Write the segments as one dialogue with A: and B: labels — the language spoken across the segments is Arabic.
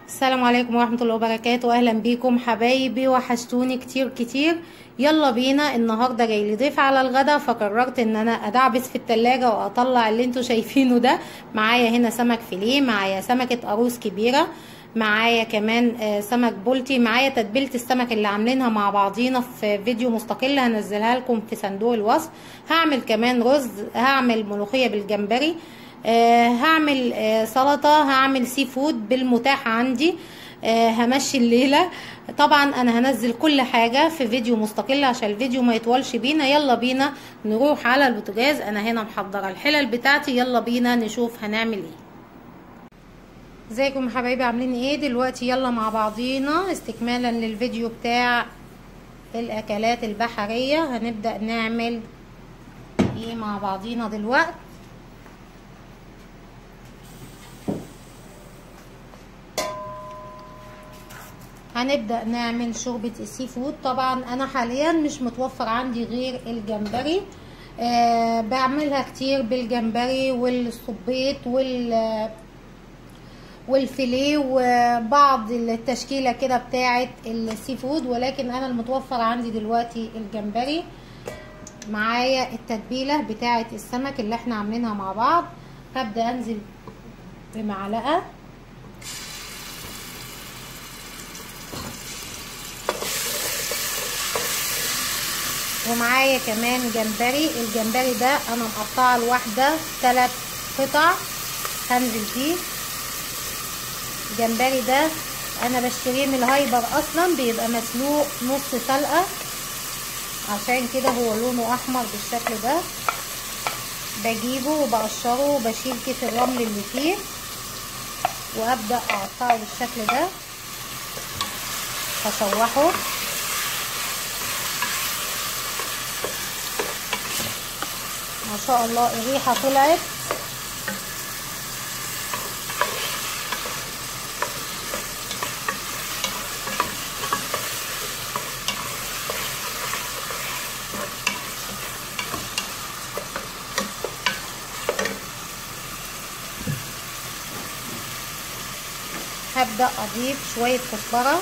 A: السلام عليكم ورحمة الله وبركاته. اهلا بيكم حبايبي، وحشتوني كتير كتير. يلا بينا. النهاردة جاي لي ضيف على الغدا، فقررت ان انا ادعبس في التلاجة واطلع اللي انتوا شايفينه ده. معايا هنا سمك فيليه، معايا سمكة قاروص كبيرة، معايا كمان سمك بولتي، معايا تتبيلة السمك اللي عاملينها مع بعضينا في فيديو مستقل هنزلها لكم في صندوق الوصف. هعمل كمان رز، هعمل ملوخية بالجمبري، هعمل سلطة، هعمل سي فود بالمتاح عندي. همشي الليلة. طبعا انا هنزل كل حاجة في فيديو مستقل عشان الفيديو ما يطولش بينا. يلا بينا نروح على البوتاجاز. انا هنا محضرة الحلل بتاعتي، يلا بينا نشوف هنعمل ايه. ازيكم حبايبي، عاملين ايه دلوقتي؟ يلا مع بعضينا استكمالا للفيديو بتاع الاكلات البحرية. هنبدأ نعمل ايه مع بعضينا دلوقتي. هنبدأ نعمل شوربة السي فود. طبعا انا حاليا مش متوفر عندي غير الجمبري. بعملها كتير بالجمبري والصبيط والفيليه وبعض التشكيلة كده بتاعة السي فود، ولكن انا المتوفر عندي دلوقتي الجمبري. معايا التتبيلة بتاعة السمك اللي احنا عاملينها مع بعض. هبدأ انزل بمعلقة، ومعايا كمان جمبري. الجمبري ده انا مقطعه الواحده 3 قطع، هنزل فيه. الجمبري ده انا بشتريه من الهايبر، اصلا بيبقى مسلوق نص سلقه، عشان كده هو لونه احمر بالشكل ده. بجيبه وبقشره وبشيل كيس الرمل اللي فيه، وابدا اقطعه بالشكل ده، هشوحه. ما شاء الله الريحه طلعت. هبدأ اضيف شوية كزبرة،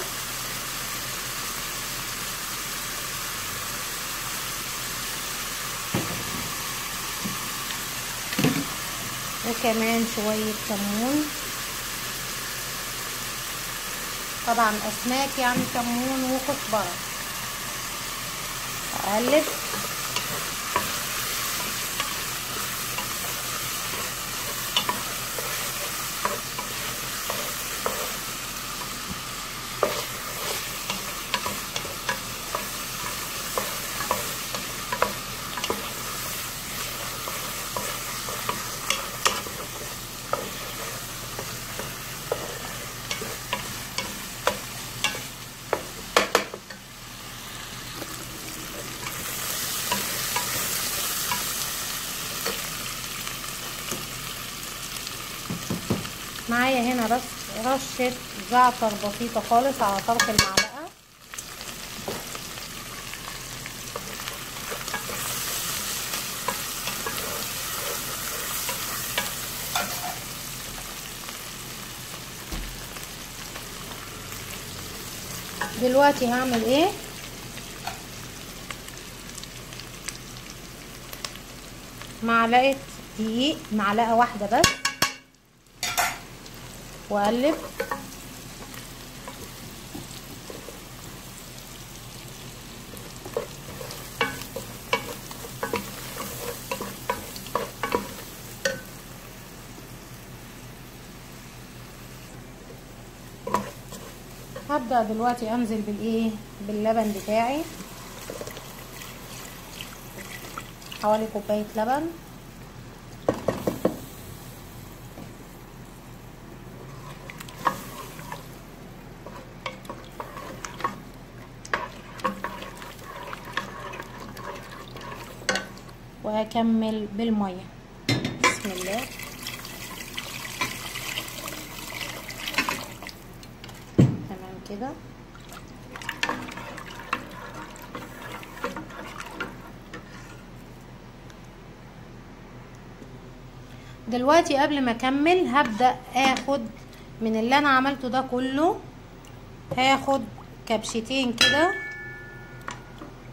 A: وكمان شوية كمون. طبعا اسماك يعني كمون وكزبرة. اقلب. معايا هنا بس رشة زعتر بسيطة خالص على طرف المعلقة. دلوقتي هعمل ايه؟ معلقة دقيق، معلقة واحدة بس، واقلب. هبدأ دلوقتي انزل باللبن بتاعي، حوالي كوباية لبن. واكمل بالمية. بسم الله. تمام كده. دلوقتي قبل ما اكمل هبدأ اخد من اللي انا عملته ده كله هاخد كبشتين كده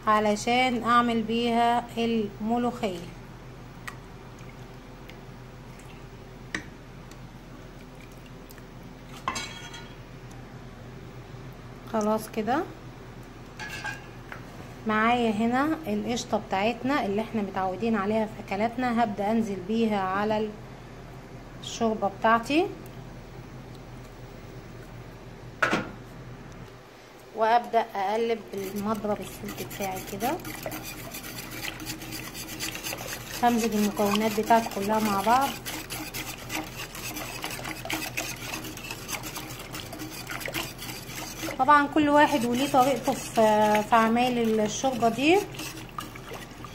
A: علشان اعمل بيها الملوخية. خلاص كده. معايا هنا القشطة بتاعتنا اللي احنا متعودين عليها في اكلاتنا، هبدأ انزل بيها على الشوربة بتاعتي وابدأ اقلب بالمضرب السلك بتاعي كده. همزج المكونات بتاعتي كلها مع بعض. طبعا كل واحد وليه طريقته في اعمال الشوربه دي،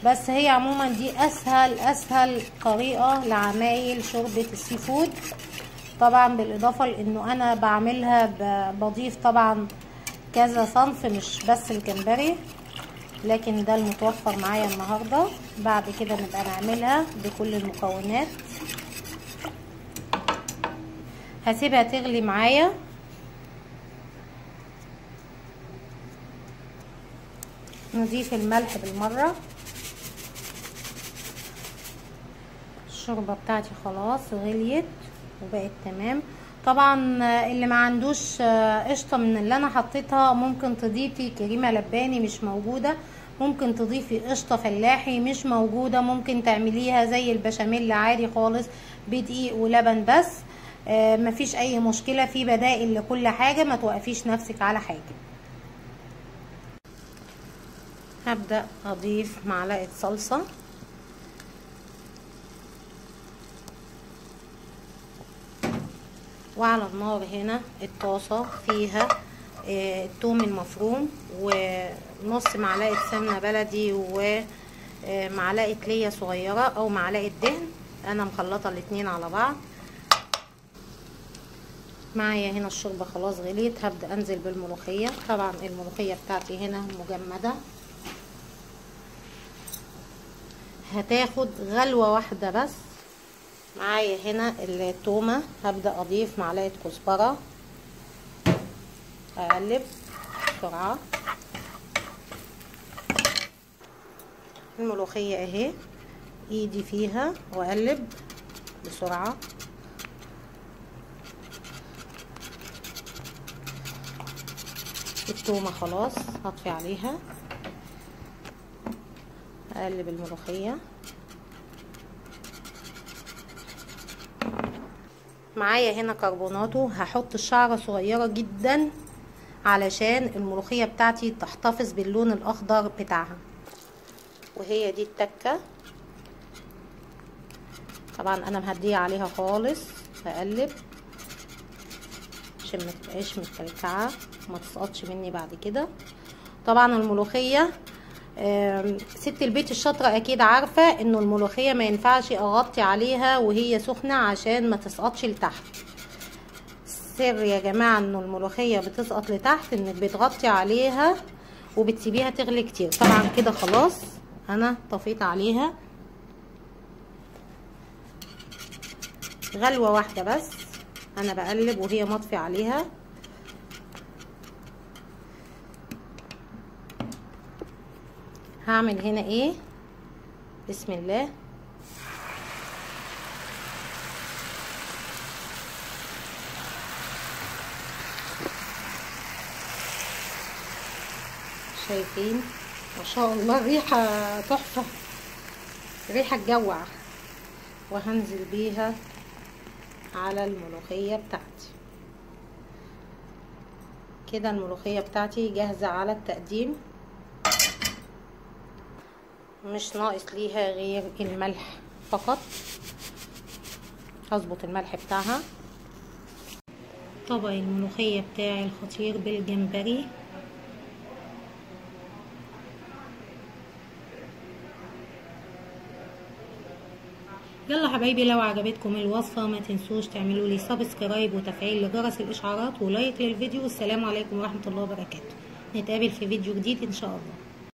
A: بس هي عموما دي اسهل طريقه لعمايل شوربه السي فود. طبعا بالاضافه لانه انا بعملها بضيف طبعا كذا صنف مش بس الجمبري، لكن ده المتوفر معايا النهارده. بعد كده نبقى نعملها بكل المكونات. هسيبها تغلي معايا. نضيف الملح بالمرة. الشوربة بتاعتي خلاص غليت وبقت تمام. طبعا اللي ما عندوش قشطة من اللي انا حطيتها ممكن تضيفي كريمة لباني مش موجودة، ممكن تضيفي قشطة فلاحي مش موجودة، ممكن تعمليها زي البشاميل عادي خالص بدقيق ولبن بس. مفيش اي مشكلة، في بدائل لكل حاجة، ما توقفيش نفسك على حاجة. هبدأ اضيف معلقة صلصة وعلى النار هنا الطاسة فيها الثوم المفروم ونص معلقة سمنة بلدي ومعلقة ليا صغيرة او معلقة دهن. انا مخلطة الاتنين على بعض. معايا هنا الشوربة خلاص غليت. هبدأ انزل بالملوخية. طبعا الملوخية بتاعتي هنا مجمدة، هتاخد غلوة واحدة بس. معايا هنا التومة، هبدأ اضيف معلقة كزبرة، اقلب بسرعة. الملوخية اهي ايدي فيها واقلب بسرعة. التومة خلاص هطفي عليها، اقلب الملوخية. معايا هنا كربوناتو، هحط شعرة صغيرة جدا علشان الملوخية بتاعتي تحتفظ باللون الاخضر بتاعها. وهي دي التكة. طبعا انا مهدية عليها خالص، هقلب عشان متبقاش متكلكعة وما تسقطش مني بعد كده. طبعا الملوخية ست البيت الشاطرة اكيد عارفة انه الملوخية ما ينفعش اغطي عليها وهي سخنة عشان ما تسقطش لتحت. السر يا جماعة انه الملوخية بتسقط لتحت انك بتغطي عليها وبتسيبيها تغلي كتير. طبعا كده خلاص انا طفيت عليها غلوة واحدة بس. انا بقلب وهي مطفي عليها. هعمل هنا ايه؟ بسم الله. شايفين ما شاء الله الريحة تحفة، ريحة تجوع. وهنزل بيها على الملوخية بتاعتي كده. الملوخية بتاعتي جاهزة على التقديم، مش ناقص ليها غير الملح فقط. هظبط الملح بتاعها. طبق الملوخية بتاعي الخطير بالجمبري. يلا حبايبي، لو عجبتكم الوصفة ما تنسوش تعملوا لي سبسكرايب وتفعيل لجرس الاشعارات ولايك للفيديو. والسلام عليكم ورحمة الله وبركاته. نتقابل في فيديو جديد ان شاء الله.